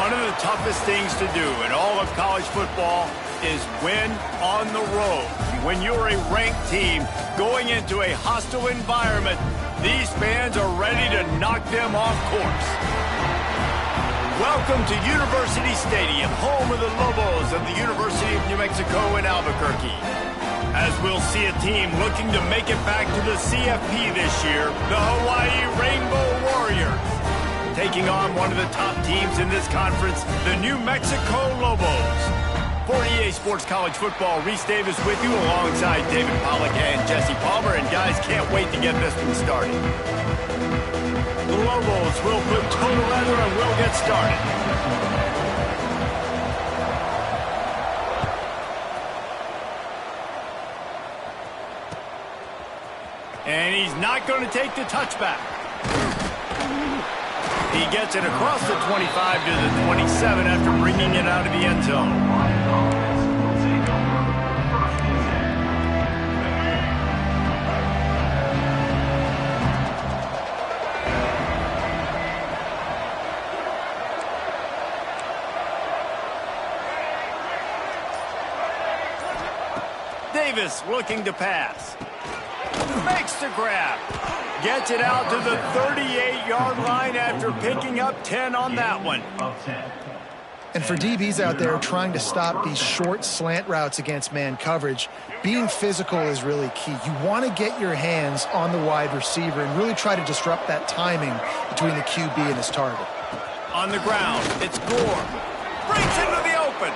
One of the toughest things to do in all of college football is win on the road. When you're a ranked team going into a hostile environment, these fans are ready to knock them off course. Welcome to University Stadium, home of the Lobos of the University of New Mexico in Albuquerque. As we'll see a team looking to make it back to the CFP this year, the Hawaii Rainbow Warriors. Taking on one of the top teams in this conference, the New Mexico Lobos. For EA Sports College Football, Reese Davis with you alongside David Pollack and Jesse Palmer. And guys, can't wait to get this one started. The Lobos will put total leather and we'll get started. And he's not going to take the touchback. He gets it across the 25 to the 27 after bringing it out of the end zone. Davis looking to pass. Makes the grab. Gets it out to the 38-yard line after picking up 10 on that one. And for DBs out there trying to stop these short slant routes against man coverage, being physical is really key. You want to get your hands on the wide receiver and really try to disrupt that timing between the QB and his target. On the ground, it's Gore. Breaks into the open.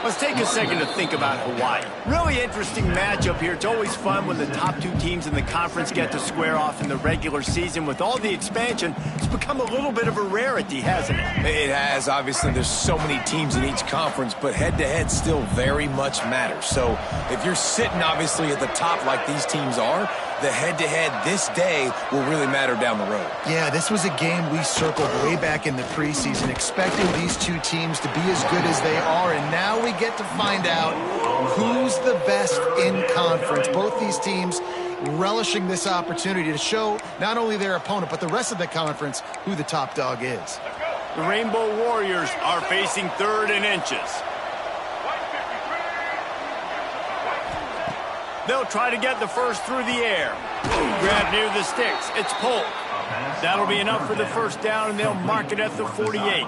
Let's take a second to think about Hawaii. Really interesting matchup here. It's always fun when the top two teams in the conference get to square off in the regular season. With all the expansion, it's become a little bit of a rarity, hasn't it? It has. Obviously, there's so many teams in each conference, but head-to-head still very much matters. So if you're sitting, obviously, at the top like these teams are, the head-to-head this day will really matter down the road. Yeah, this was a game we circled way back in the preseason, expecting these two teams to be as good as they are, and now we get to find out who's the best in conference. Both these teams relishing this opportunity to show not only their opponent, but the rest of the conference who the top dog is. The Rainbow Warriors are facing 3rd and inches. They'll try to get the first through the air. Grab near the sticks. It's Polk. That'll be enough for the first down, and they'll mark it at the 48.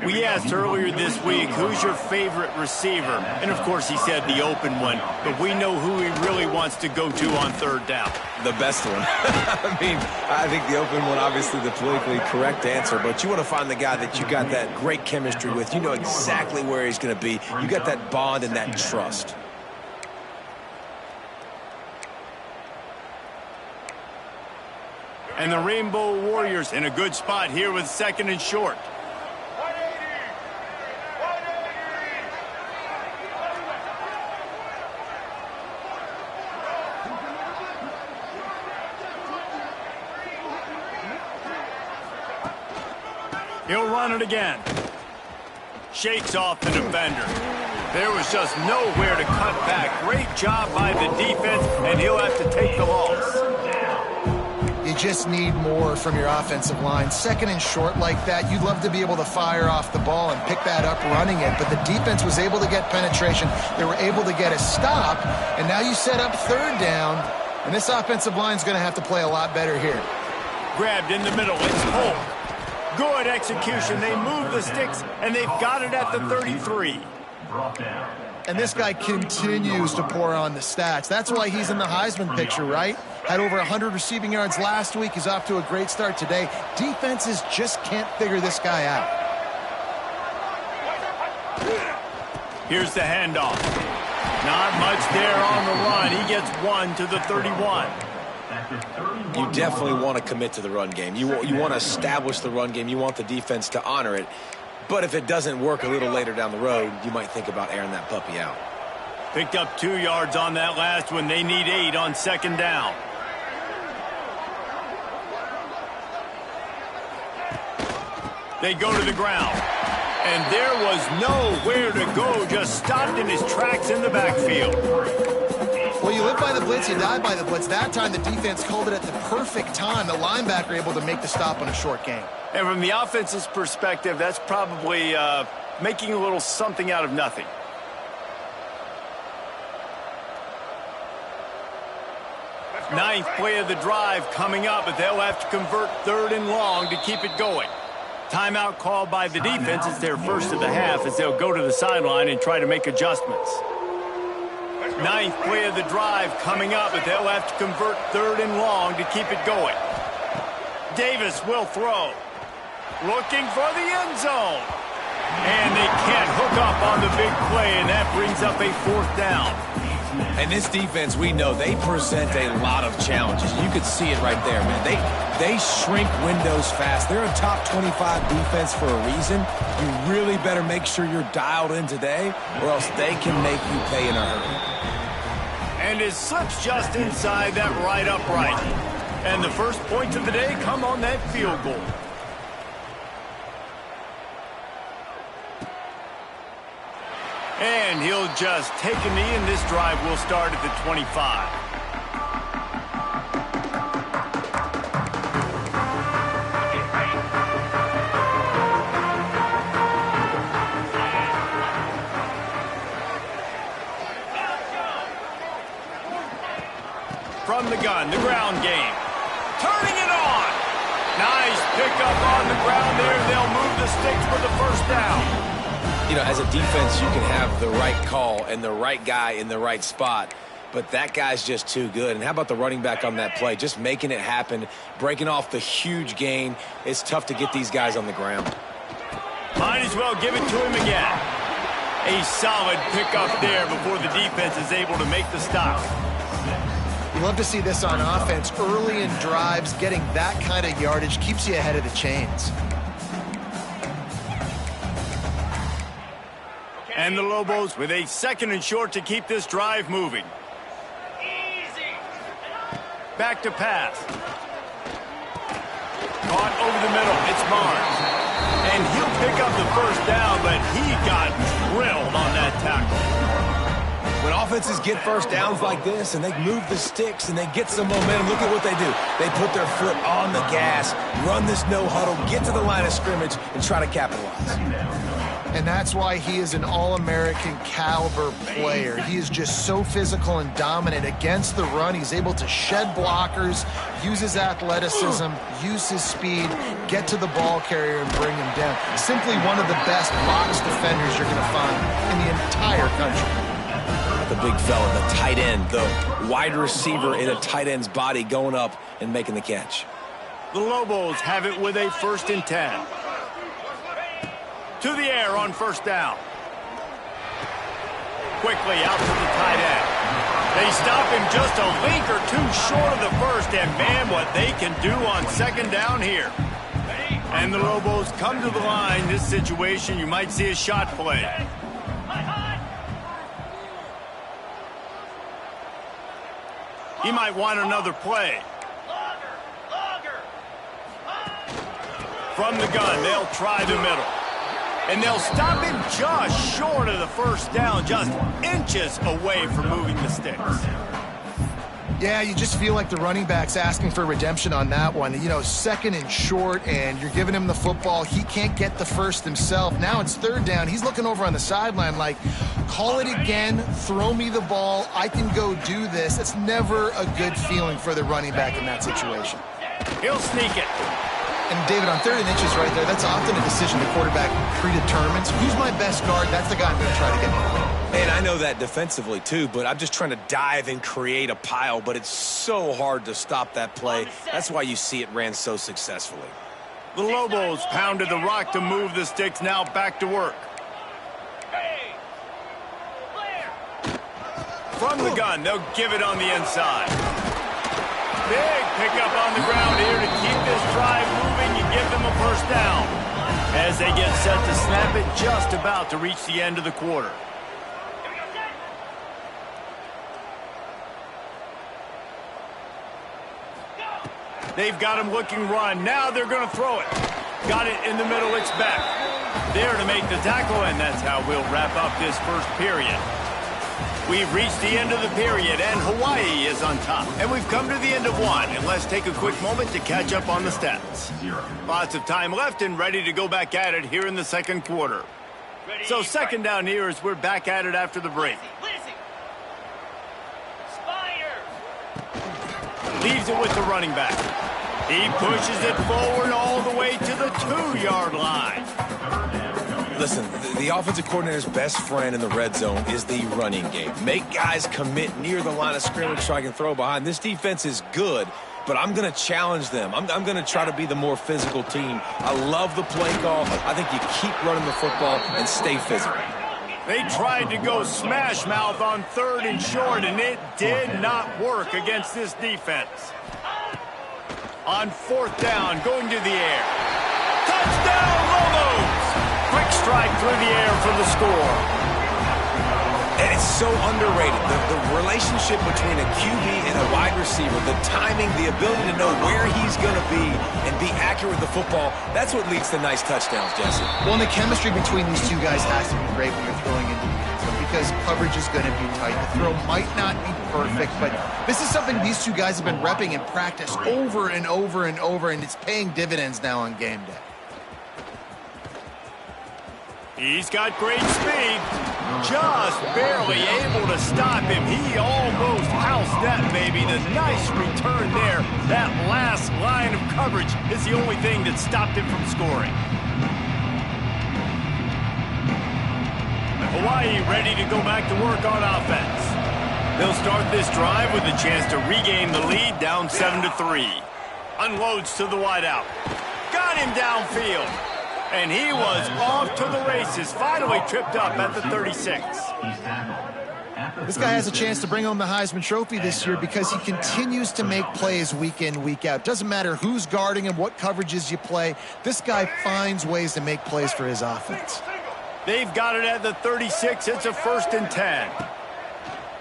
We asked earlier this week, who's your favorite receiver? And, of course, he said the open one. But we know who he really wants to go to on 3rd down. The best one. I think the open one, obviously the politically correct answer. But you want to find the guy that you got that great chemistry with. You know exactly where he's going to be. You got that bond and that trust. And the Rainbow Warriors in a good spot here with 2nd and short. He'll run it again. Shakes off the defender. There was just nowhere to cut back. Great job by the defense, and he'll have to take the loss. You just need more from your offensive line. 2nd and short like that, you'd love to be able to fire off the ball and pick that up running it, but the defense was able to get penetration. They were able to get a stop, and now you set up 3rd down, and this offensive line is going to have to play a lot better here. Grabbed in the middle. It's Polk. Good execution. They move the sticks, and they've got it at the 33. And this guy continues to pour on the stats. That's why he's in the Heisman picture, right? Had over 100 receiving yards last week. He's off to a great start today. Defenses just can't figure this guy out. Here's the handoff. Not much there on the run. He gets 1 to the 31. You definitely want to commit to the run game. You want to establish the run game. You want the defense to honor it. But if it doesn't work a little later down the road, you might think about airing that puppy out. Picked up 2 yards on that last one. They need 8 on 2nd down. They go to the ground. And there was nowhere to go. Just stopped in his tracks in the backfield. Well, you live by the blitz, you die by the blitz. That time the defense called it at the perfect time. The linebacker able to make the stop on a short gain. And from the offense's perspective, that's probably making a little something out of nothing. Ninth play of the drive coming up, but they'll have to convert 3rd and long to keep it going. Timeout called by the defense. It's their first of the half as they'll go to the sideline and try to make adjustments. Ninth play of the drive coming up, but they'll have to convert 3rd and long to keep it going. Davis will throw. Looking for the end zone. And they can't hook up on the big play, and that brings up a 4th down. And this defense, we know, they present a lot of challenges. You could see it right there, man. They shrink windows fast. They're a top 25 defense for a reason. You really better make sure you're dialed in today, or else they can make you pay in a hurry. And it slips just inside that right upright. And the first points of the day come on that field goal. And he'll just take a knee, and this drive will start at the 25. From the gun, the ground game. Turning it on. Nice pickup on the ground there. They'll move the sticks for the first down. You know, as a defense, you can have the right call and the right guy in the right spot, but that guy's just too good. And how about the running back on that play? Just making it happen, breaking off the huge gain. It's tough to get these guys on the ground. Might as well give it to him again. A solid pickup there before the defense is able to make the stop. You love to see this on offense. Early in drives, getting that kind of yardage keeps you ahead of the chains. And the Lobos with a 2nd and short to keep this drive moving. Easy. Back to pass. Caught over the middle. It's Barnes. And he'll pick up the first down, but he got drilled on that tackle. When offenses get first downs like this and they move the sticks and they get some momentum, look at what they do. They put their foot on the gas, run this no huddle, get to the line of scrimmage, and try to capitalize. And that's why he is an All-American caliber player. He is just so physical and dominant against the run. He's able to shed blockers, use his athleticism, use his speed, get to the ball carrier and bring him down. Simply one of the best box defenders you're going to find in the entire country. The big fella, the tight end, the wide receiver in a tight end's body going up and making the catch. The Lobos have it with a 1st and 10. To the air on first down. Quickly out to the tight end. They stop him just a link or two short of the first, and man, what they can do on 2nd down here. And the Lobos come to the line. This situation, you might see a shot play. He might want another play. From the gun, they'll try the middle. And they'll stop him just short of the first down, just inches away from moving the sticks. Yeah, you just feel like the running back's asking for redemption on that one. You know, 2nd and short, and you're giving him the football. He can't get the first himself. Now it's 3rd down. He's looking over on the sideline like, call it again, throw me the ball, I can go do this. It's never a good feeling for the running back in that situation. He'll sneak it. And, David, on 3rd and inches right there, that's often a decision the quarterback predetermines. Who's my best guard? That's the guy I'm going to try to get to. And I know that defensively, too, but I'm just trying to dive and create a pile, but it's so hard to stop that play. That's why you see it ran so successfully. The Lobos pounded the rock to move the sticks, now back to work. From the gun, they'll give it on the inside. Big pickup on the ground here to keep this drive moving and give them a first down. As they get set to snap it, just about to reach the end of the quarter. They've got him looking run. Now they're going to throw it. Got it in the middle. It's back. There to make the tackle, and that's how we'll wrap up this first period. We've reached the end of the period, and Hawaii is on top. And we've come to the end of one, and let's take a quick moment to catch up on the stats. Lots of time left and ready to go back at it here in the second quarter. So second down here as we're back at it after the break. Leaves it with the running back. He pushes it forward all the way to the 2-yard line. Listen, the offensive coordinator's best friend in the red zone is the running game. Make guys commit near the line of scrimmage so I can throw behind. This defense is good, but I'm going to challenge them. I'm going to try to be the more physical team. I love the play call. I think you keep running the football and stay physical. They tried to go smash mouth on 3rd and short, and it did not work against this defense. On 4th down, going to the air. Touchdown, Lobos! Quick strike through the air for the score. And it's so underrated. The relationship between a QB and a wide receiver, the timing, the ability to know where he's going to be and be accurate with the football, that's what leads to nice touchdowns, Jesse. Well, and the chemistry between these two guys has to be great when you're throwing into the end zone because coverage is going to be tight. The throw might not be perfect, but this is something these two guys have been repping in practice over and over and over, and it's paying dividends now on game day. He's got great speed. Just barely able to stop him. He almost housed that baby. The nice return there. That last line of coverage is the only thing that stopped him from scoring. Hawaii ready to go back to work on offense. They'll start this drive with a chance to regain the lead, down 7-3. Unloads to the wideout. Got him downfield. And he was off to the races, finally tripped up at the 36. This guy has a chance to bring home the Heisman Trophy this year because he continues to make plays week in, week out. Doesn't matter who's guarding him, what coverages you play. This guy finds ways to make plays for his offense. They've got it at the 36. It's a 1st and 10.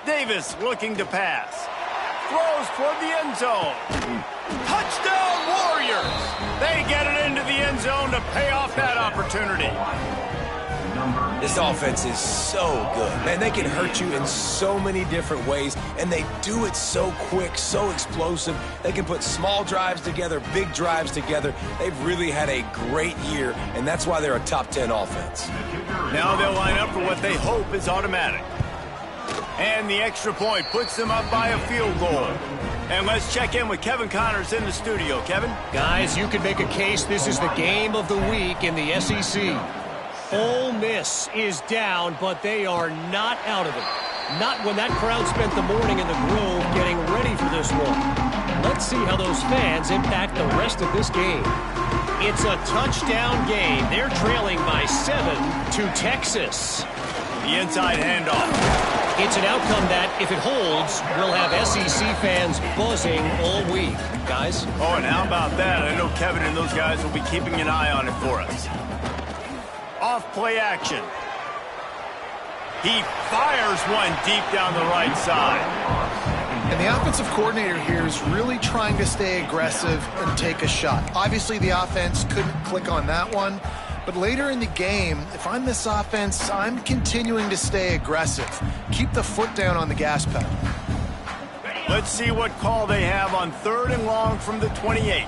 Davis looking to pass. Throws toward the end zone. Touchdown, Warriors! They get it into the end zone to pay off that opportunity. This offense is so good. Man, they can hurt you in so many different ways, and they do it so quick, so explosive. They can put small drives together, big drives together. They've really had a great year, and that's why they're a top 10 offense. Now they'll line up for what they hope is automatic. And the extra point puts them up by a field goal. And let's check in with Kevin Connors in the studio. Kevin? Guys, you could make a case this is the game of the week in the SEC. Ole Miss is down, but they are not out of it. Not when that crowd spent the morning in the Grove getting ready for this one. Let's see how those fans impact the rest of this game. It's a touchdown game. They're trailing by 7 to Texas. The inside handoff. It's an outcome that, if it holds, will have SEC fans buzzing all week. Guys? Oh, and how about that? I know Kevin and those guys will be keeping an eye on it for us. Off play action. He fires one deep down the right side. And the offensive coordinator here is really trying to stay aggressive and take a shot. Obviously, the offense couldn't click on that one. But later in the game, if I'm this offense, I'm continuing to stay aggressive. Keep the foot down on the gas pedal. Let's see what call they have on 3rd and long from the 28.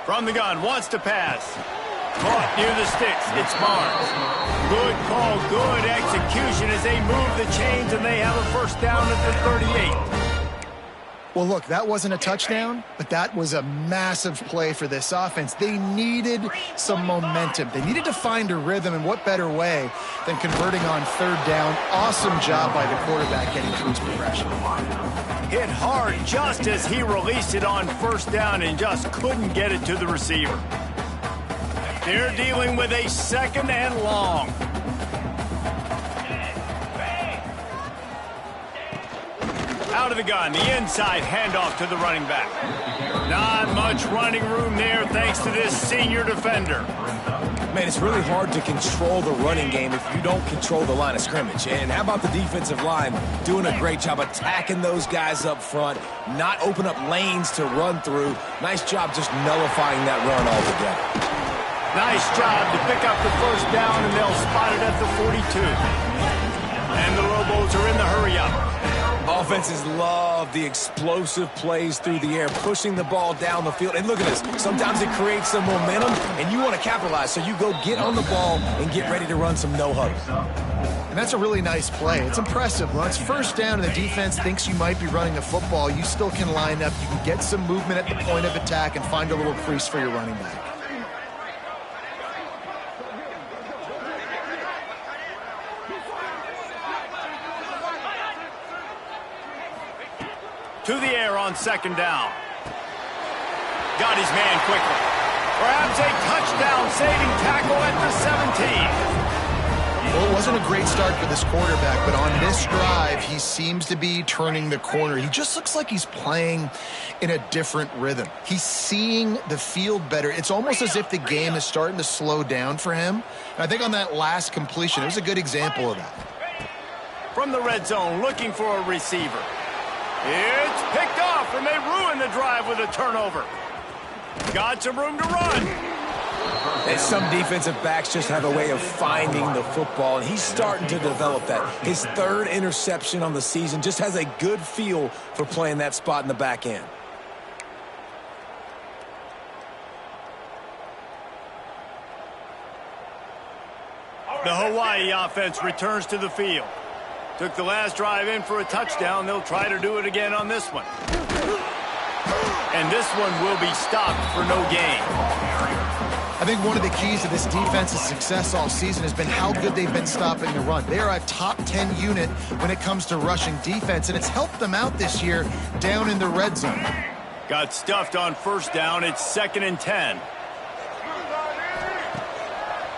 From the gun, wants to pass. Caught near the sticks. It's Barnes. Good call, good execution as they move the chains, and they have a 1st down at the 38. Well, look, that wasn't a touchdown, but that was a massive play for this offense. They needed some momentum. They needed to find a rhythm, and what better way than converting on 3rd down. Awesome job by the quarterback getting through his progression. Hit hard just as he released it on 1st down and just couldn't get it to the receiver. They're dealing with a 2nd and long. Out of the gun, the inside handoff to the running back. Not much running room there thanks to this senior defender. Man, it's really hard to control the running game if you don't control the line of scrimmage. And how about the defensive line doing a great job attacking those guys up front, not open up lanes to run through. Nice job just nullifying that run altogether. Nice job to pick up the first down, and they'll spot it at the 42. And the Lobos are in the hurry-up. Offenses love the explosive plays through the air, pushing the ball down the field. And look at this. Sometimes it creates some momentum, and you want to capitalize. So you go get on the ball and get ready to run some no-huddle. And that's a really nice play. It's impressive. When it's first down and the defense thinks you might be running the football, you still can line up. You can get some movement at the point of attack and find a little crease for your running back. To the air on second down. Got his man quickly. Perhaps a touchdown-saving tackle at the 17. Well, it wasn't a great start for this quarterback, but on this drive, he seems to be turning the corner. He just looks like he's playing in a different rhythm. He's seeing the field better. It's almost as if the game is starting to slow down for him. And I think on that last completion, it was a good example of that. From the red zone, looking for a receiver. It's picked off, and they ruin the drive with a turnover. Got some room to run. And some defensive backs just have a way of finding the football, and he's starting to develop that. His third interception on the season, just has a good feel for playing that spot in the back end. The Hawaii offense returns to the field. Took the last drive in for a touchdown. They'll try to do it again on this one. And this one will be stopped for no gain. I think one of the keys to this defense's success all season has been how good they've been stopping the run. They are a top 10 unit when it comes to rushing defense, and it's helped them out this year down in the red zone. Got stuffed on first down. It's 2nd and 10.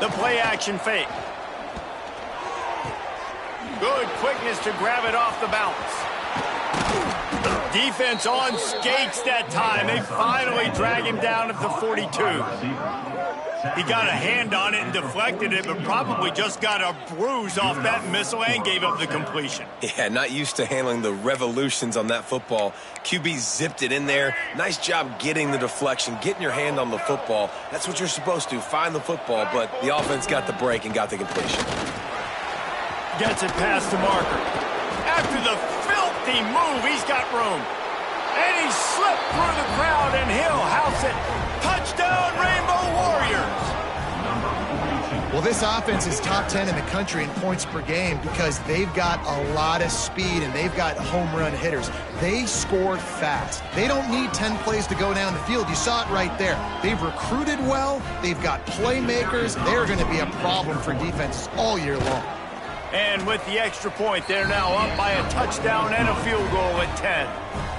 The play action fake. Good quickness to grab it off the bounce. Defense on skates that time. They finally drag him down at the 42. He got a hand on it and deflected it, but probably just got a bruise off that missile and gave up the completion. Yeah, not used to handling the revolutions on that football. QB zipped it in there. Nice job getting the deflection, getting your hand on the football. That's what you're supposed to, find the football, but the offense got the break and got the completion. Gets it past the marker. After the filthy move, he's got room. And he slipped through the crowd, and he'll house it. Touchdown, Rainbow Warriors! Well, this offense is top 10 in the country in points per game because they've got a lot of speed and they've got home run hitters. They score fast. They don't need 10 plays to go down the field. You saw it right there. They've recruited well. They've got playmakers. They're going to be a problem for defenses all year long. And with the extra point, they're now up by a touchdown and a field goal at 10.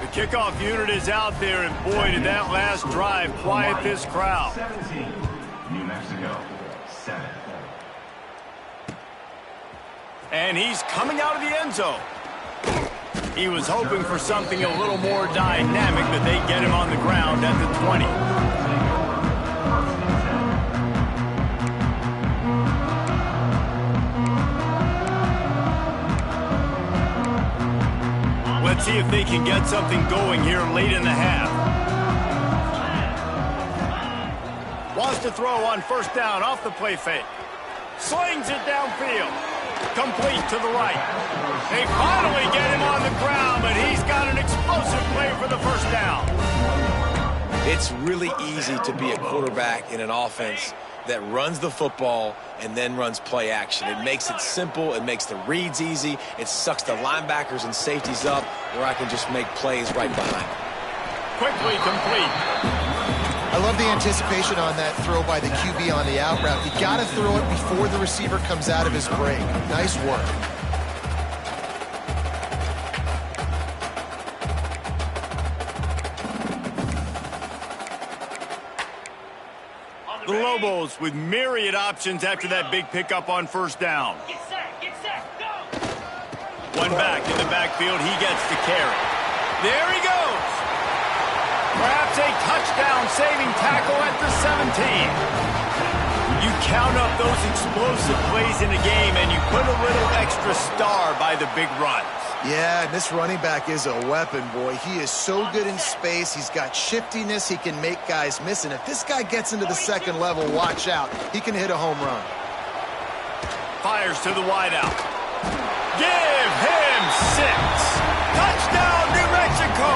The kickoff unit is out there, and boy, did that last drive quiet this crowd. 17, New Mexico, 7. And he's coming out of the end zone. He was hoping for something a little more dynamic, but they get him on the ground at the 20. Let's see if they can get something going here late in the half. Wants to throw on first down off the play fake. Slings it downfield. Complete to the right. They finally get him on the ground, but he's got an explosive play for the first down. It's really easy to be a quarterback in an offense that runs the football and then runs play action. It makes it simple. It makes the reads easy. It sucks the linebackers and safeties up where I can just make plays right behind them. Quickly complete. I love the anticipation on that throw by the QB on the out route. You got to throw it before the receiver comes out of his break. Nice work. The Lobos with myriad options after that big pickup on first down. One back in the backfield. He gets the carry. There he goes. Perhaps a touchdown-saving tackle at the 17. You count up those explosive plays in a game, and you put a little extra star by the big runs. Yeah, and this running back is a weapon, boy. He is so good in space. He's got shiftiness. He can make guys miss. And if this guy gets into the second level, watch out. He can hit a home run. Fires to the wideout. Give him 6. Touchdown, New Mexico!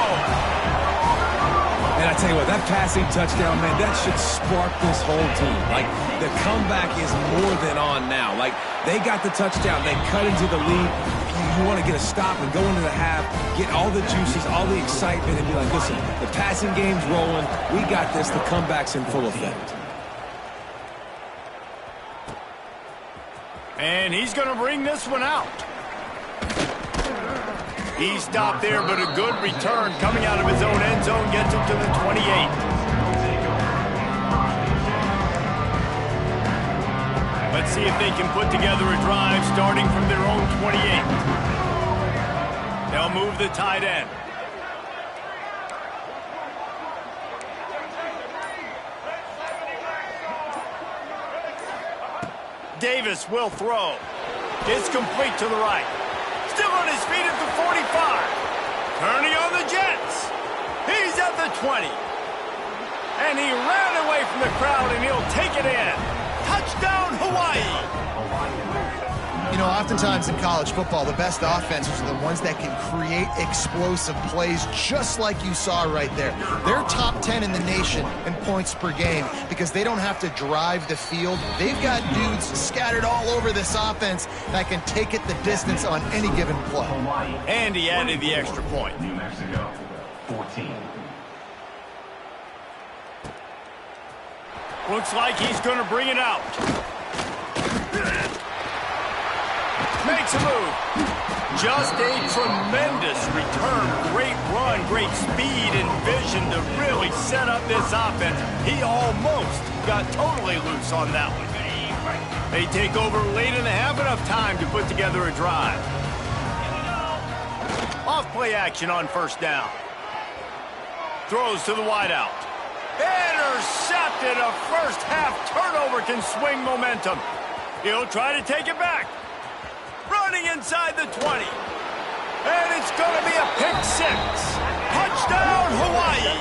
And I tell you what, that passing touchdown, man, that should spark this whole team. Like, the comeback is more than on now. Like, they got the touchdown. They cut into the lead. You want to get a stop and go into the half, get all the juices, all the excitement, and be like, listen, the passing game's rolling. We got this. The comeback's in full effect. And he's going to bring this one out. He stopped there, but a good return coming out of his own end zone gets him to the 28. Let's see if they can put together a drive starting from their own 28. They'll move the tight end. Davis will throw. It's complete to the right. Still on his feet at the 45. Turning on the Jets. He's at the 20. And he ran away from the crowd, and he'll take it in. Touchdown, Hawaii. You know, oftentimes in college football, the best offenses are the ones that can create explosive plays just like you saw right there. They're top 10 in the nation in points per game because they don't have to drive the field. They've got dudes scattered all over this offense that can take it the distance on any given play. And he added the extra point. New Mexico, 14. Looks like he's going to bring it out. Makes a move. Just a tremendous return. Great run, great speed and vision to really set up this offense. He almost got totally loose on that one. They take over late in the half, enough time to put together a drive. Off play action on first down. Throws to the wideout. Intercepted. A first half turnover can swing momentum. He'll try to take it back. Running inside the 20. And it's going to be a pick 6. Touchdown, Hawaii.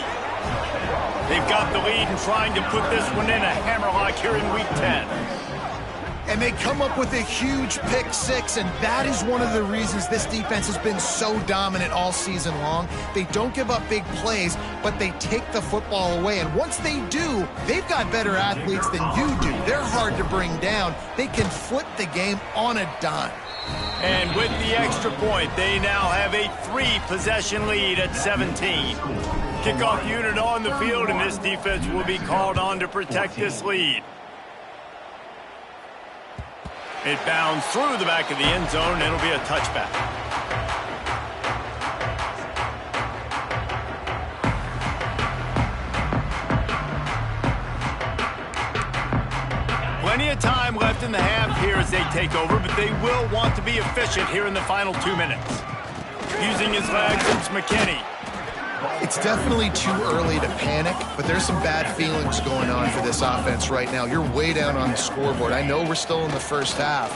They've got the lead and trying to put this one in a hammerlock here in Week 10. And they come up with a huge pick 6, and that is one of the reasons this defense has been so dominant all season long. They don't give up big plays, but they take the football away. And once they do, they've got better athletes than you do. They're hard to bring down. They can flip the game on a dime. And with the extra point, they now have a 3-possession lead at 17. Kickoff unit on the field, and this defense will be called on to protect this lead. It bounds through the back of the end zone, and it'll be a touchback. Plenty of time left in the half here as they take over, but they will want to be efficient here in the final 2 minutes. Using his legs, it's McKinney. It's definitely too early to panic, but there's some bad feelings going on for this offense right now. You're way down on the scoreboard. I know we're still in the first half,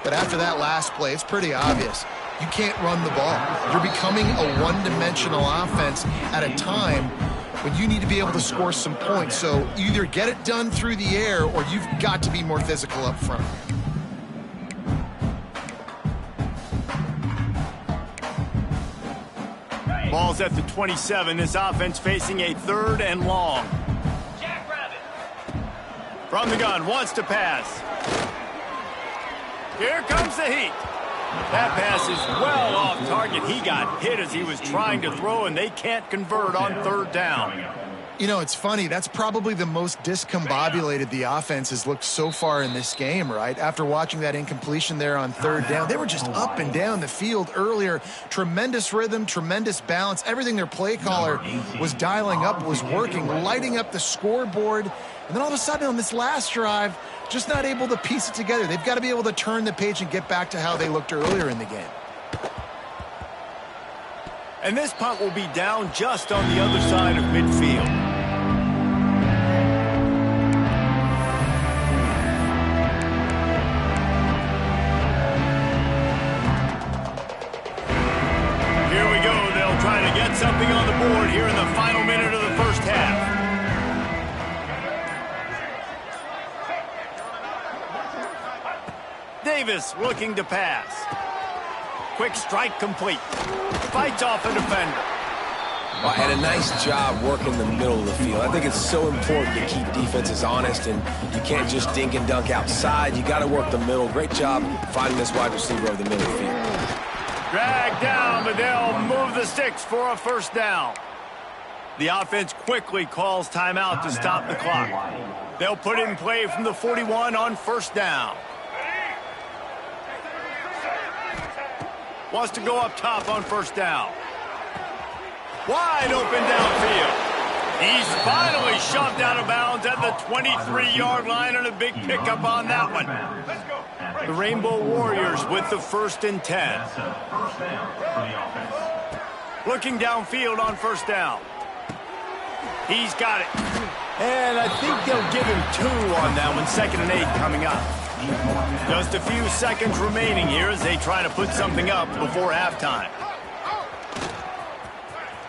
but after that last play, it's pretty obvious. You can't run the ball. You're becoming a one-dimensional offense at a time when you need to be able to score some points. So either get it done through the air or you've got to be more physical up front. Ball's at the 27. This offense facing a 3rd and long. From the gun, wants to pass. Here comes the heat. That pass is well off target. He got hit as he was trying to throw, and they can't convert on 3rd down. You know, it's funny. That's probably the most discombobulated the offense has looked so far in this game, right? After watching that incompletion there on 3rd down, they were just up and down the field earlier. Tremendous rhythm, tremendous balance. Everything their play caller was dialing up was working, lighting up the scoreboard. And then all of a sudden on this last drive, just not able to piece it together. They've got to be able to turn the page and get back to how they looked earlier in the game. And this punt will be down just on the other side of midfield. trying to get something on the board here in the final minute of the first half. Davis looking to pass. Quick strike complete. Fights off a defender. Well, and a nice job working the middle of the field. I think it's so important to keep defenses honest, and you can't just dink and dunk outside. You got to work the middle. Great job finding this wide receiver over the middle of the field. Dragged down, but they'll move the sticks for a first down. The offense quickly calls timeout to stop the clock. They'll put in play from the 41 on first down. Wants to go up top on first down. Wide open downfield. He's finally shoved out of bounds at the 23-yard line, and a big pickup on that one. The Rainbow Warriors with the 1st and 10. Looking downfield on first down. He's got it. And I think they'll give him 2 on that one. 2nd and 8 coming up. Just a few seconds remaining here as they try to put something up before halftime.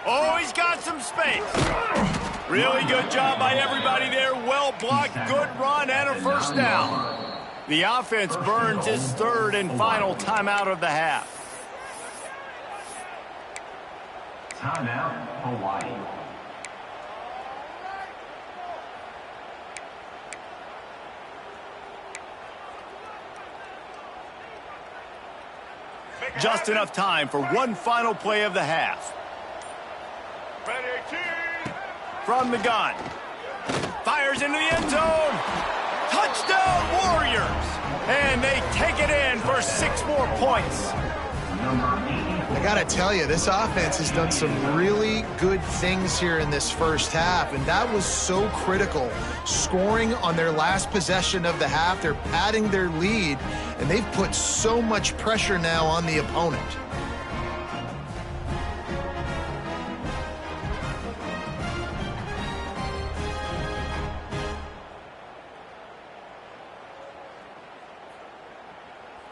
Oh, he's got some space. Really good job by everybody there. Well blocked, good run, and a first down. The offense burns his 3rd and final timeout of the half. Timeout, Hawaii. Just enough time for one final play of the half. From the gun. Fires into the end zone. Touchdown Warriors. And they take it in for 6 more points. I got to tell you, this offense has done some really good things here in this first half, and that was so critical. Scoring on their last possession of the half, they're padding their lead, and they've put so much pressure now on the opponent.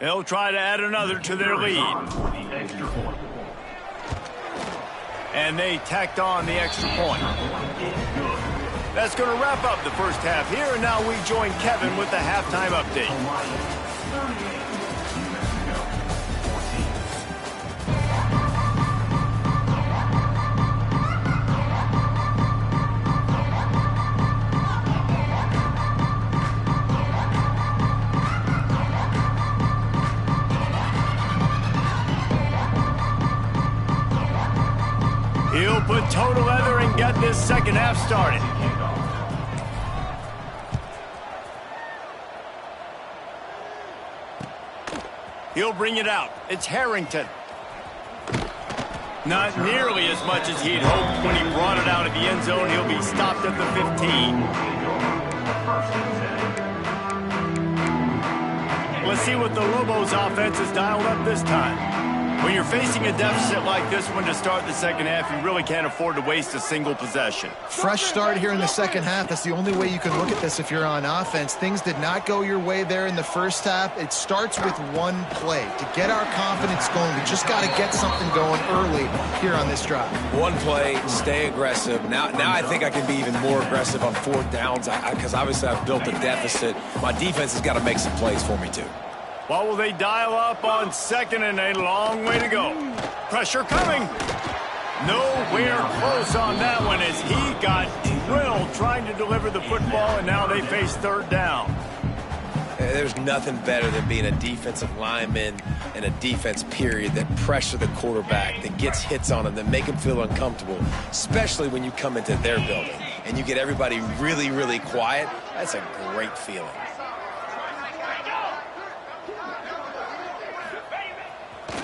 They'll try to add another to their lead. And they tacked on the extra point. That's going to wrap up the first half here, and now we join Kevin with the halftime update. He'll put toe to leather and get this second half started. He'll bring it out. It's Harrington. Not nearly as much as he'd hoped when he brought it out of the end zone. He'll be stopped at the 15. Let's see what the Lobos offense has dialed up this time. When you're facing a deficit like this one to start the second half, you really can't afford to waste a single possession. Fresh start here in the second half. That's the only way you can look at this if you're on offense. Things did not go your way there in the first half. It starts with one play. To get our confidence going, we just got to get something going early here on this drive. One play, stay aggressive. Now I think I can be even more aggressive on 4th downs because obviously I've built a deficit. My defense has got to make some plays for me too. What will they dial up on 2nd and a long way to go? Pressure coming. Nowhere close on that one as he got drilled trying to deliver the football, and now they face 3rd down. There's nothing better than being a defensive lineman and a defense period that pressure the quarterback, that gets hits on him, that make him feel uncomfortable, especially when you come into their building and you get everybody really, really quiet. That's a great feeling.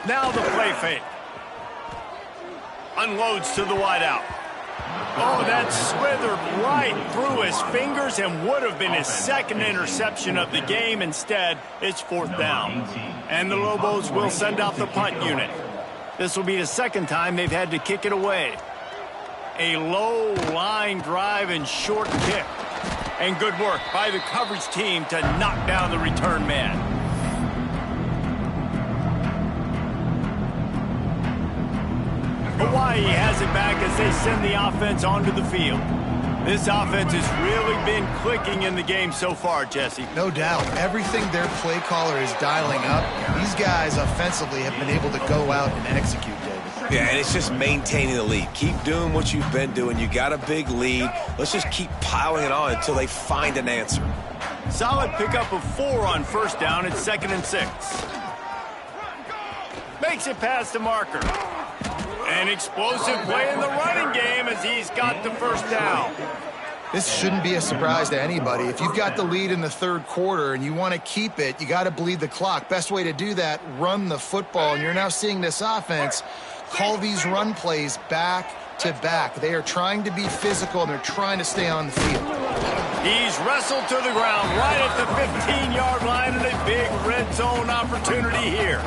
Now the play fake. Unloads to the wideout. Oh, that slithered right through his fingers and would have been his 2nd interception of the game. Instead, it's 4th down. And the Lobos will send out the punt unit. This will be the 2nd time they've had to kick it away. A low line drive and short kick. And good work by the coverage team to knock down the return man. A Hawaii has it back as they send the offense onto the field. This offense has really been clicking in the game so far, Jesse. No doubt. Everything their play caller is dialing up, these guys offensively have been able to go out and execute, David. Yeah, and it's just maintaining the lead. Keep doing what you've been doing. You got a big lead. Let's just keep piling it on until they find an answer. Solid pickup of 4 on first down. It's 2nd and 6. Makes it past the marker. An explosive play in the running game as he's got the first down. This shouldn't be a surprise to anybody. If you've got the lead in the third quarter and you want to keep it, you got to bleed the clock. Best way to do that, run the football. And you're now seeing this offense call these run plays back to back. They are trying to be physical, and they're trying to stay on the field. He's wrestled to the ground right at the 15-yard line, and a big red zone opportunity here.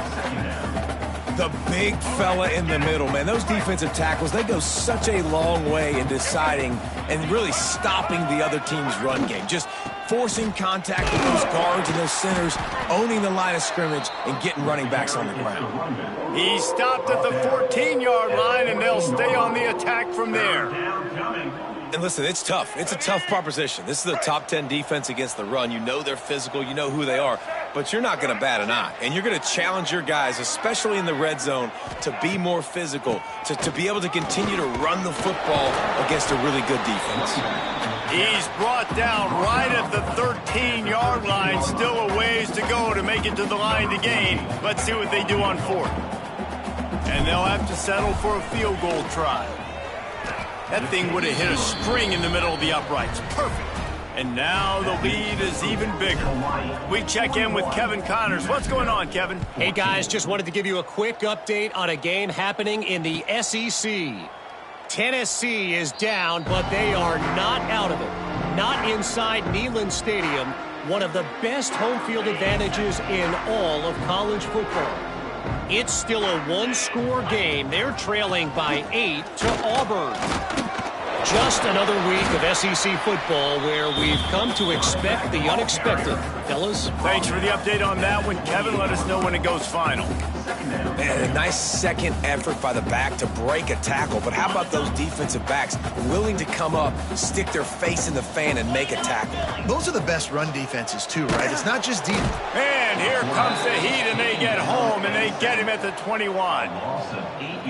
The big fella in the middle, man. Those defensive tackles, they go such a long way in deciding and really stopping the other team's run game. Just forcing contact with those guards and those centers, owning the line of scrimmage, and getting running backs on the ground. He stopped at the 14-yard line, and they'll stay on the attack from there. And listen, it's tough. It's a tough proposition. This is a top 10 defense against the run. You know they're physical. You know who they are. But you're not going to bat an eye. And you're going to challenge your guys, especially in the red zone, to be more physical, to be able to continue to run the football against a really good defense. He's brought down right at the 13-yard line. Still a ways to go to make it to the line to gain. Let's see what they do on 4th. And they'll have to settle for a field goal try. That thing would have hit a string in the middle of the uprights. Perfect. And now the lead is even bigger. We check in with Kevin Connors. What's going on, Kevin? Hey, guys, just wanted to give you a quick update on a game happening in the SEC. Tennessee is down, but they are not out of it. Not inside Neyland Stadium, one of the best home field advantages in all of college football. It's still a one-score game. They're trailing by 8 to Auburn. Just another week of SEC football where we've come to expect the unexpected. Fellas? Thanks for the update on that one, Kevin. Let us know when it goes final. Man, a nice second effort by the back to break a tackle. But how about those defensive backs willing to come up, stick their face in the fan, and make a tackle? Those are the best run defenses, too, right? It's not just deep. And here comes the heat, and they get home, and they get him at the 21.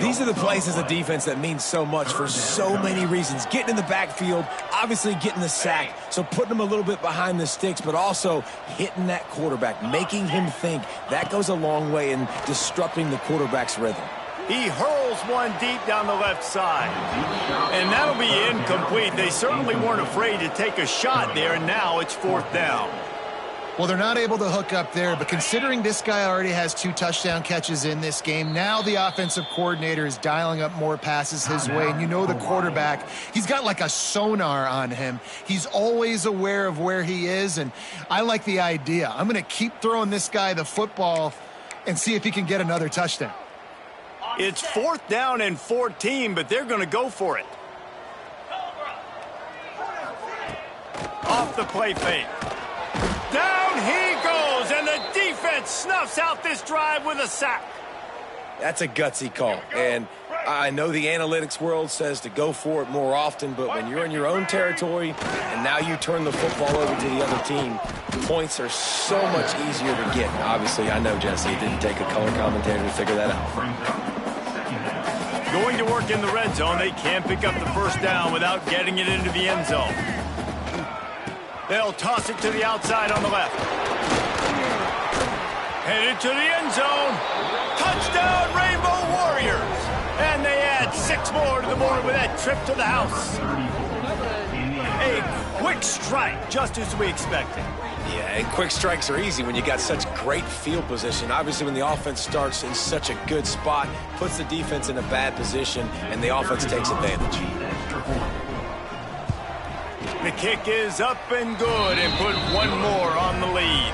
These are the plays as a defense that mean so much for so many reasons. Getting in the backfield, obviously getting the sack, so putting him a little bit behind the sticks, but also hitting that quarterback, making him think. That goes a long way in disrupting the quarterback's rhythm. He hurls one deep down the left side. And that'll be incomplete. They certainly weren't afraid to take a shot there, and now it's 4th down. Well, they're not able to hook up there, but considering this guy already has 2 touchdown catches in this game, now the offensive coordinator is dialing up more passes his way. And you know the quarterback, he's got like a sonar on him. He's always aware of where he is, and I like the idea. I'm going to keep throwing this guy the football and see if he can get another touchdown. It's 4th down and 14, but they're going to go for it. Off the play fake. Down he goes, and the defense snuffs out this drive with a sack. That's a gutsy call, and I know the analytics world says to go for it more often, but when you're in your own territory and now you turn the football over to the other team, points are so much easier to get. Obviously, I know, Jesse, it didn't take a color commentator to figure that out. Going to work in the red zone, they can't pick up the first down without getting it into the end zone. They'll toss it to the outside on the left. Headed to the end zone. Touchdown, Rainbow Warriors. And they add 6 more to the board with that trip to the house. A quick strike, just as we expected. Yeah, and quick strikes are easy when you got such great field position. Obviously, when the offense starts in such a good spot, puts the defense in a bad position, and the offense takes advantage. The kick is up and good, and put 1 more on the lead.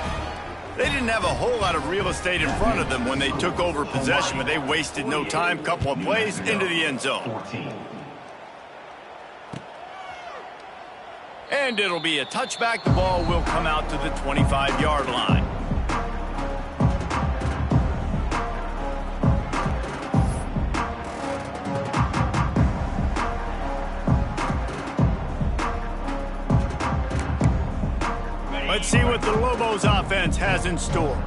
They didn't have a whole lot of real estate in front of them when they took over possession, but they wasted no time. Couple of plays into the end zone. And it'll be a touchback. The ball will come out to the 25-yard line. Let's see what the Lobos offense has in store.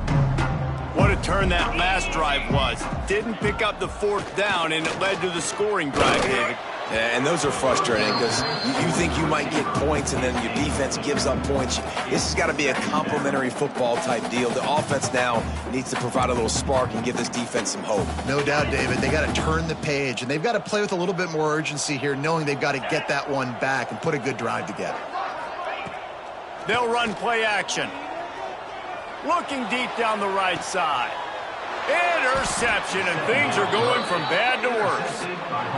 What a turn that last drive was. Didn't pick up the 4th down, and it led to the scoring drive, David. Yeah, and those are frustrating because you think you might get points and then your defense gives up points. This has got to be a complimentary football type deal. The offense now needs to provide a little spark and give this defense some hope. No doubt, David. They got to turn the page, and they've got to play with a little bit more urgency here, knowing they've got to get that one back and put a good drive together. They'll run play action. Looking deep down the right side. Interception, and things are going from bad to worse.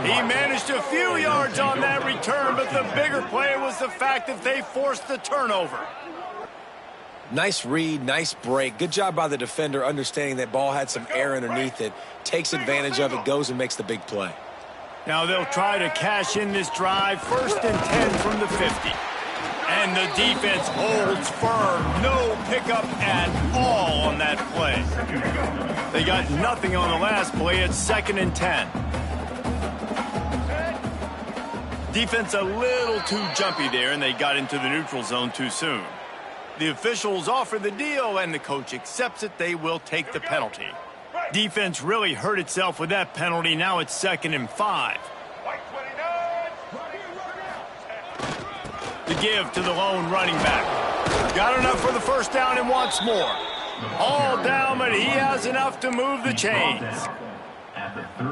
He managed a few yards on that return, but the bigger play was the fact that they forced the turnover. Nice read, nice break. Good job by the defender understanding that ball had some air underneath it. Takes advantage of it, goes and makes the big play. Now they'll try to cash in this drive. 1st and 10 from the 50. And the defense holds firm. No pickup at all on that play. They got nothing on the last play. It's 2nd and 10. Defense a little too jumpy there, and they got into the neutral zone too soon. The officials offer the deal, and the coach accepts it. They will take the penalty. Defense really hurt itself with that penalty. Now it's 2nd and 5. The give to the lone running back. Got enough for the 1st down and wants more. All down, but he has enough to move the chains.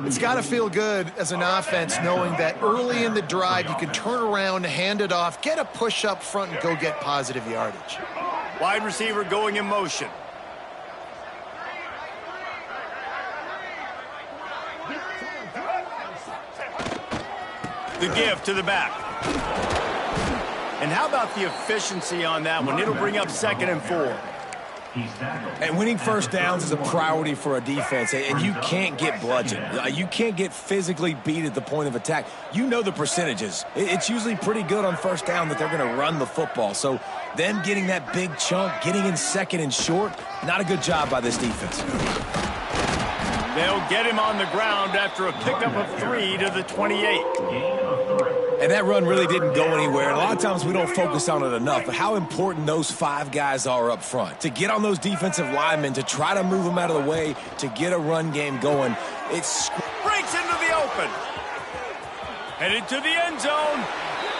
It's got to feel good as an offense knowing that early in the drive you can turn around, hand it off, get a push up front, and go get positive yardage. Wide receiver going in motion. The give to the back. And how about the efficiency on that one? It'll bring up 2nd and 4. And winning 1st downs is a priority for a defense, and you can't get bludgeoned. You can't get physically beat at the point of attack. You know the percentages. It's usually pretty good on 1st down that they're going to run the football. So them getting that big chunk, getting in 2nd and short, not a good job by this defense. They'll get him on the ground after a pickup of 3 to the 28. And that run really didn't go anywhere. And a lot of times we don't focus on it enough, but how important those 5 guys are up front. To get on those defensive linemen, to try to move them out of the way, to get a run game going. It's breaks into the open. Headed to the end zone.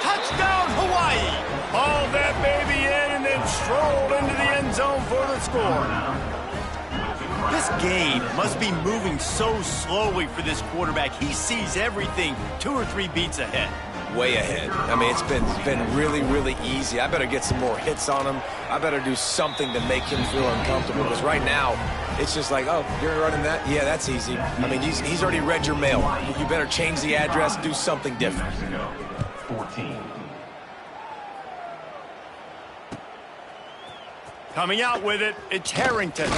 Touchdown, Hawaii. Hauled that baby in and then strolled into the end zone for the score. This game must be moving so slowly for this quarterback. He sees everything 2 or 3 beats ahead. Way ahead. I mean, it's been really, really easy. I better get some more hits on him. I better do something to make him feel uncomfortable, because right now it's just like, oh, you're running that? Yeah, that's easy. I mean, he's already read your mail. You better change the address, do something different. 14. Coming out with it, it's Harrington.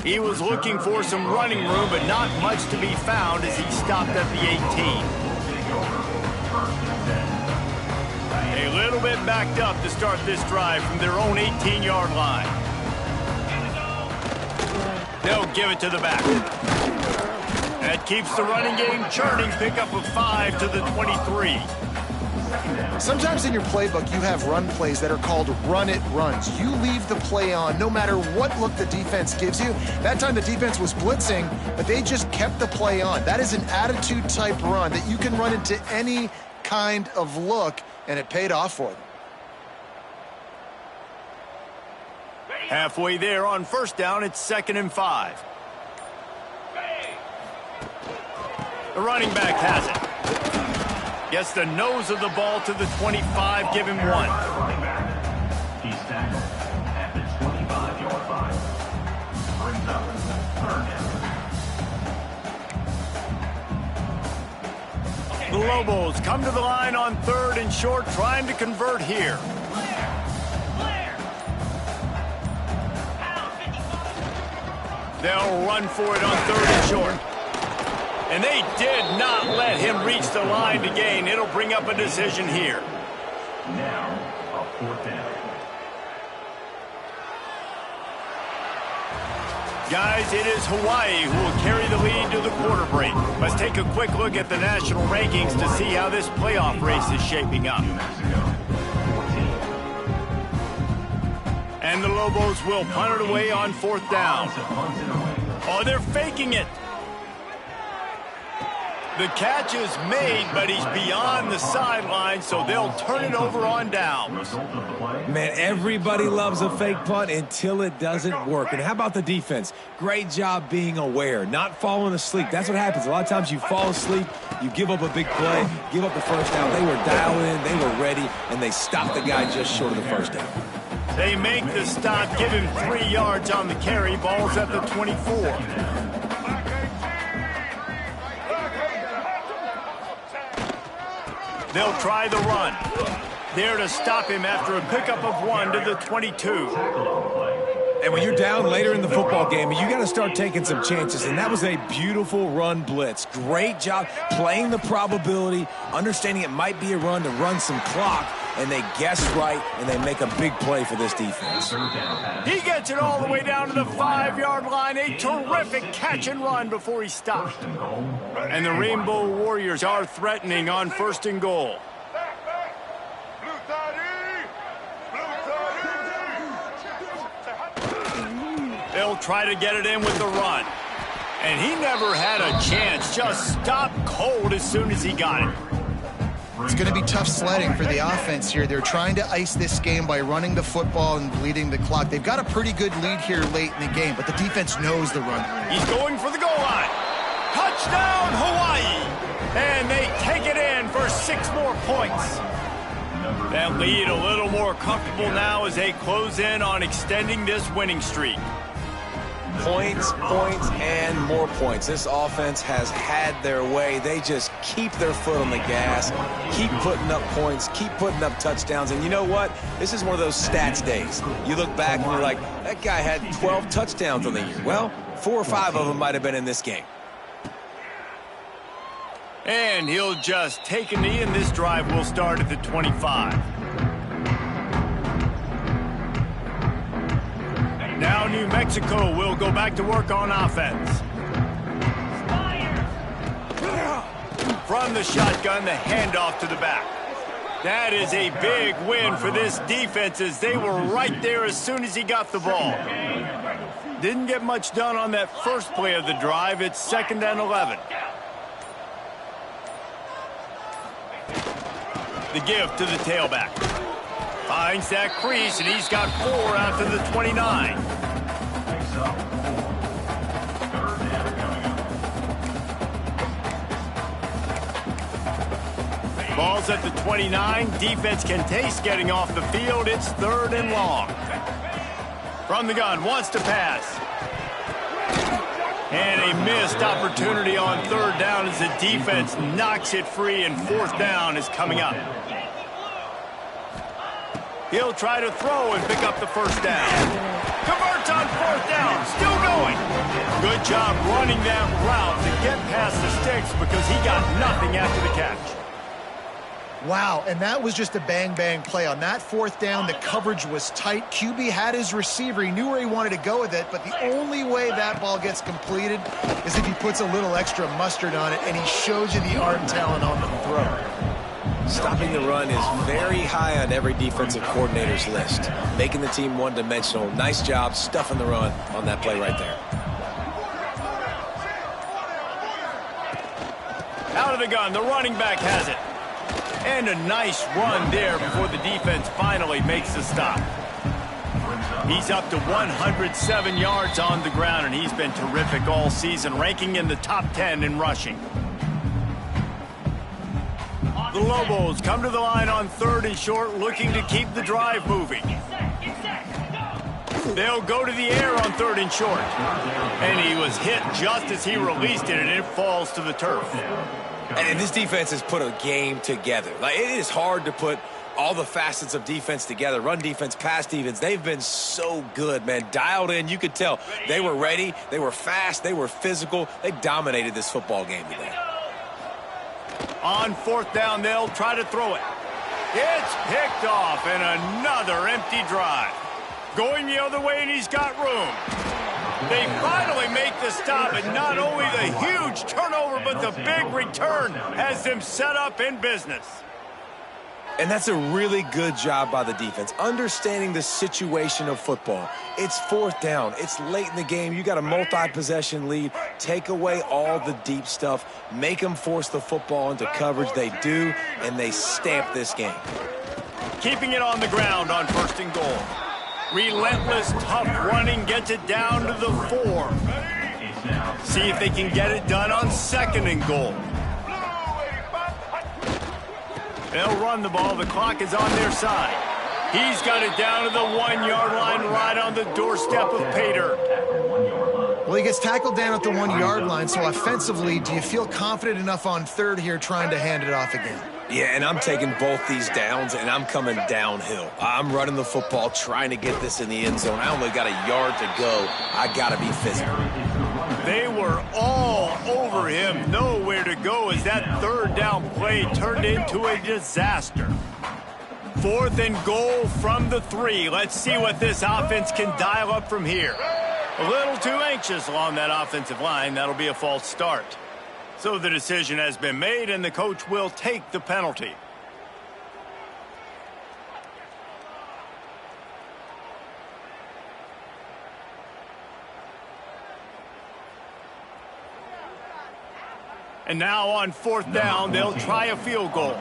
He was looking for some running room, but not much to be found as he stopped at the 18. A little bit backed up to start this drive from their own 18-yard line. They'll give it to the back. That keeps the running game churning. Pickup of 5 to the 23. Sometimes in your playbook, you have run plays that are called run-it runs. You leave the play on no matter what look the defense gives you. That time the defense was blitzing, but they just kept the play on. That is an attitude-type run that you can run into any kind of look, and it paid off for them. Halfway there on 1st down, it's 2nd and 5. The running back has it. Gets the nose of the ball to the 25, give him 1. He's tackled at the 25-yard line. Brings up 3rd down. The Lobos come to the line on 3rd and short, trying to convert here. They'll run for it on 3rd and short. And they did not let him reach the line to gain. It'll bring up a decision here. Now, a 4th down. Guys, it is Hawaii who will carry the lead to the quarter break. Let's take a quick look at the national rankings to see how this playoff race is shaping up. New Mexico, 14. And the Lobos will punt it away on 4th down. Oh, they're faking it. The catch is made, but he's beyond the sideline, so they'll turn it over on downs. Man, everybody loves a fake punt until it doesn't work. And how about the defense? Great job being aware, not falling asleep. That's what happens. A lot of times you fall asleep, you give up a big play, give up the first down. They were dialed in, they were ready, and they stopped the guy just short of the first down. They make the stop, give him 3 yards on the carry. Ball's at the 24. They'll try the run. There to stop him after a pickup of 1 to the 22. And when you're down later in the football game, you got to start taking some chances, and that was a beautiful run blitz. Great job playing the probability, understanding it might be a run to run some clock, and they guess right, and they make a big play for this defense. He gets it all the way down to the 5-yard line. A terrific catch and run before he stopped. And the Rainbow Warriors are threatening on 1st and goal. They'll try to get it in with the run. And he never had a chance. Just stopped cold as soon as he got it. It's going to be tough sledding for the offense here. They're trying to ice this game by running the football and bleeding the clock. They've got a pretty good lead here late in the game, but the defense knows the run. He's going for the goal line. Touchdown, Hawaii! And they take it in for 6 more points. That lead a little more comfortable now as they close in on extending this winning streak. Points, points, and more points. This offense has had their way. They just keep their foot on the gas, keep putting up points, keep putting up touchdowns. And you know what? This is one of those stats days. You look back and you're like, that guy had 12 touchdowns on the year. Well, 4 or 5 of them might have been in this game. And he'll just take a knee, and this drive will start at the 25. Now New Mexico will go back to work on offense. From the shotgun, the handoff to the back. That is a big win for this defense as they were right there as soon as he got the ball. Didn't get much done on that first play of the drive. It's 2nd and 11. The give to the tailback. Finds that crease, and he's got 4 out to the 29. Ball's at the 29. Defense can taste getting off the field. It's 3rd and long. From the gun, wants to pass. And a missed opportunity on 3rd down as the defense knocks it free, and 4th down is coming up. He'll try to throw and pick up the 1st down. Converts on 4th down, still going. Good job running that route to get past the sticks because he got nothing after the catch. Wow, and that was just a bang-bang play. On that 4th down, the coverage was tight. QB had his receiver. He knew where he wanted to go with it, but the only way that ball gets completed is if he puts a little extra mustard on it, and he shows you the arm talent on the throw. Stopping the run is very high on every defensive coordinator's list. Making the team one-dimensional. Nice job stuffing the run on that play right there. Out of the gun, the running back has it. And a nice run there before the defense finally makes the stop. He's up to 107 yards on the ground, and he's been terrific all season, ranking in the top 10 in rushing. The Lobos come to the line on 3rd and short, looking to keep the drive moving. They'll go to the air on 3rd and short. And he was hit just as he released it, and it falls to the turf. And this defense has put a game together. Like, it is hard to put all the facets of defense together. Run defense, pass defense. They've been so good, man. Dialed in. You could tell they were ready. They were fast. They were physical. They dominated this football game today. On 4th down, they'll try to throw it. It's picked off, and another empty drive. Going the other way, and he's got room. They finally make the stop, and not only the huge turnover, but the big return has them set up in business. And that's a really good job by the defense, understanding the situation of football. It's 4th down. It's late in the game. You got a multi-possession lead. Take away all the deep stuff. Make them force the football into coverage. They do, and they stamp this game. Keeping it on the ground on 1st and goal. Relentless, tough running gets it down to the 4. See if they can get it done on 2nd and goal. They'll run the ball. The clock is on their side. He's got it down to the 1-yard line, right on the doorstep of Pater. Well, he gets tackled down at the 1-yard line, so offensively, do you feel confident enough on 3rd here trying to hand it off again? Yeah, and I'm taking both these downs, and I'm coming downhill. I'm running the football, trying to get this in the end zone. I only got a yard to go. I got to be physical. They were all over him. Nowhere to go as that 3rd down play turned into a disaster. 4th and goal from the 3. Let's see what this offense can dial up from here. A little too anxious along that offensive line. That'll be a false start. So the decision has been made, and the coach will take the penalty. And now on 4th down, they'll try a field goal.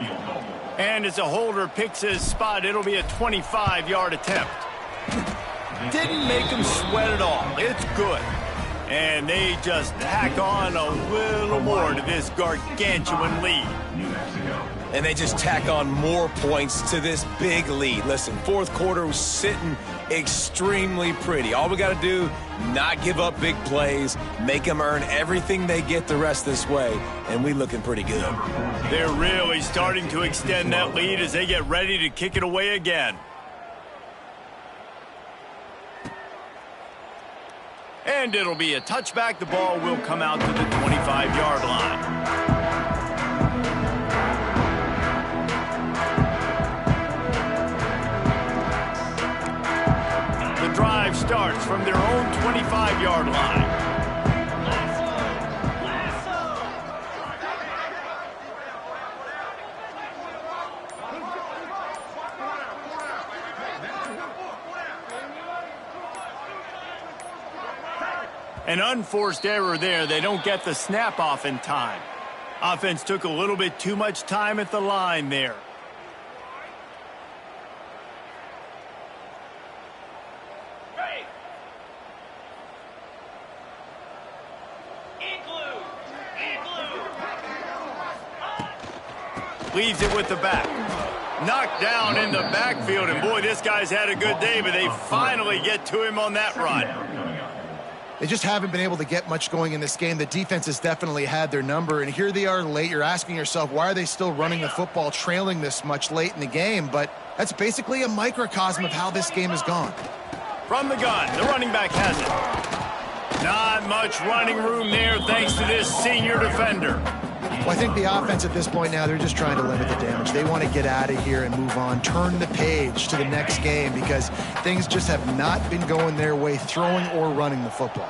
And as a holder picks his spot, it'll be a 25-yard attempt. Didn't make him sweat at all. It's good. And they just tack on a little more to this gargantuan lead. And they just tack on more points to this big lead. Listen, 4th quarter was sitting extremely pretty. All we got to do, not give up big plays, make them earn everything they get the rest this way, and we looking pretty good. They're really starting to extend that lead as they get ready to kick it away again. And it'll be a touchback. The ball will come out to the 25-yard line. The drive starts from their own 25-yard line. An unforced error there. They don't get the snap off in time. Offense took a little bit too much time at the line there. Leaves it with the back. Knocked down in the backfield, and boy, this guy's had a good day, but they finally get to him on that run. They just haven't been able to get much going in this game. The defense has definitely had their number, and here they are late. You're asking yourself, why are they still running the football, trailing this much late in the game? But that's basically a microcosm of how this game has gone. From the gun, the running back has it. Not much running room there thanks to this senior defender. Well, I think the offense at this point now, they're just trying to limit the damage. They want to get out of here and move on, turn the page to the next game because things just have not been going their way, throwing or running the football.